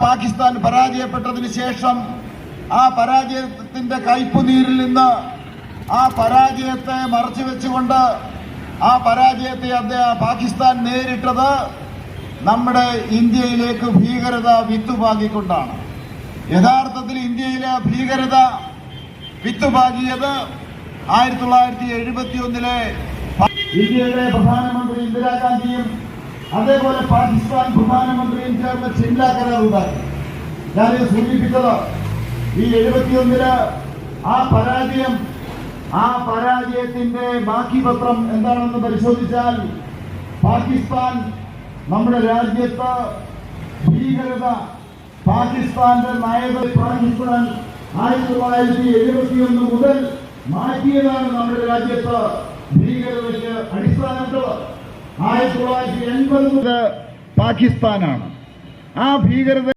പാകിസ്ഥാൻ പരാജയപ്പെട്ടതിന് ശേഷം ആ പരാജയത്തിന്റെ കയ്പുനീരിൽ നിന്ന് ആ പരാജയത്തെ മറച്ചുവെച്ചുകൊണ്ട് ആ പരാജയത്തെ പാകിസ്ഥാൻ നേരിട്ടത് നമ്മുടെ ഇന്ത്യയിലേക്ക് ഭീകരത വിത്തുപാകിക്കൊണ്ടാണ്. യഥാർത്ഥത്തിൽ ഇന്ത്യയിലെ ഭീകരത വിത്തുപാകിയത് 1971 ഇന്ത്യയുടെ പ്രധാനമന്ത്രി ഇന്ദിരാഗാന്ധിയും അതേപോലെ പാകിസ്ഥാൻ പ്രധാനമന്ത്രിയും ചേർന്ന് ഷിംല കരാർ ഉണ്ടാക്കി. ഞാനിത് സൂചിപ്പിച്ചത് ഈ 71 ആ പരാജയത്തിന്റെ ബാക്കി പത്രം എന്താണെന്ന് പരിശോധിച്ചാൽ പാകിസ്ഥാൻ നമ്മുടെ രാജ്യത്ത് ഭീകരത പാകിസ്ഥാന്റെ നയങ്ങൾ പാകിസ്ഥാൻ 1971 മുതൽ മാറ്റിയതാണ് നമ്മുടെ രാജ്യത്ത് ഭീകരതയ്ക്ക് അടിസ്ഥാനമുള്ളത്. 1980 പാകിസ്ഥാനാണ് ആ ഭീകരത